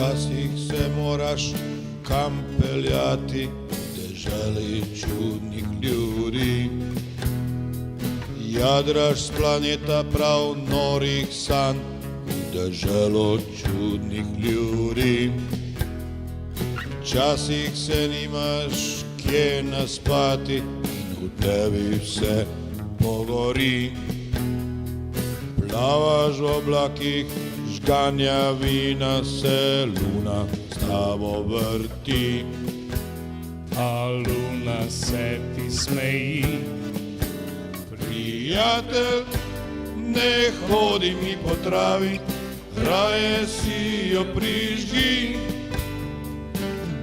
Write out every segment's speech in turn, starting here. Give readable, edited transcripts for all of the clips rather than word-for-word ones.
Včasih se moraš kam peljati, deželi čudnih ljudi. Jadraš s planeta prav norih sanj, v deželo čudnih ljudi. Včasih se nimaš kje naspati in v tebi vse pogori. Plavaš v oblakih, žganja vina, se luna s tabo vrti. A luna se ti smeji. Prijatelj, ne hodi mi po travi, raje si jo prižgi.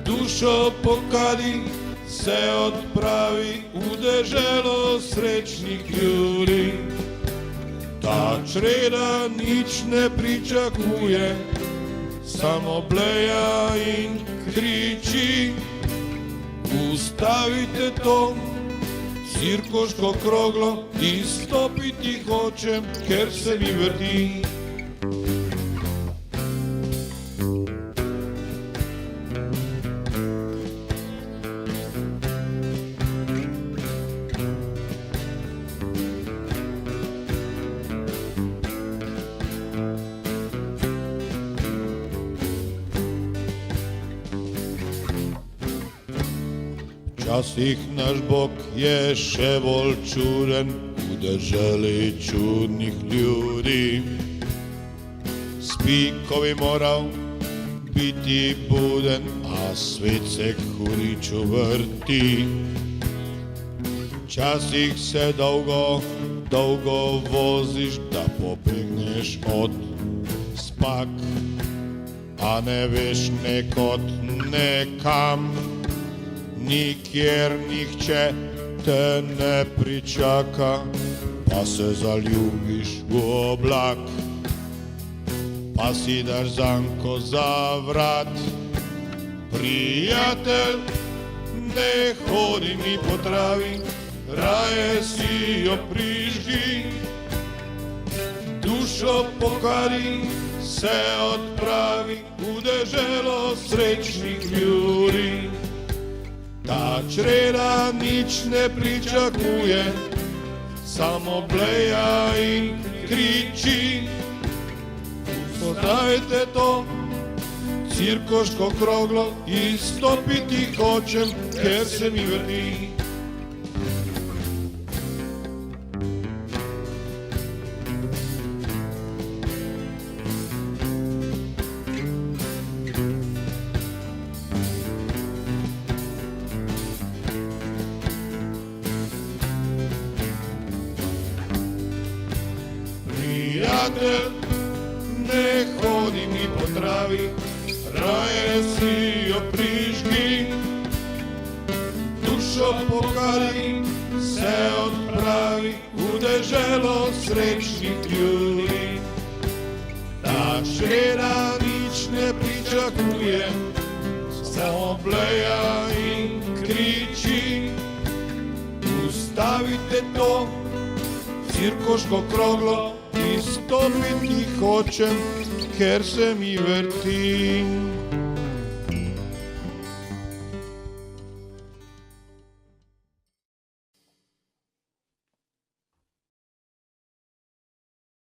Dušo pokadi, se odpravi v deželo srečnih ljudi. Ta čreda nič ne pričakuje, samo bleja in kriči. Ustavite to cirkoško kroglo, izstopiti hočem, ker se mi vrti. Včasih naš Bog je še bolj čuden, v deželi čudnih ljudi. Spi, ko bi moral biti buden, a svet se k hudiču vrti. Včasih se dolgo, dolgo voziš, da pobegneš od spak, a ne veš nekod nekam. Nikjer nihče te ne pričaka, pa se zaljubiš v oblak. Pa si daš zanko za vrat. Prijatelj, ne hodi mi po travi, raje si jo prižgi. Dušo pokadi, se odpravi v deželo srečnih ljudi. Ta čreda nič ne pričakuje, samo bleja in kriči. Ustavite to cirkoško kroglo, izstopiti hočem, ker se mi vrti. Prijatelj, ne hodi mi po travi, raje si jo prižgi. Dušo pokadi, se odpravi v deželo srečnih ljudi. Ta čreda nič ne pričakuje, samo bleja in kriči. Ustavite to cirkoško kroglo, izstopiti hočem, ker se mi vrti.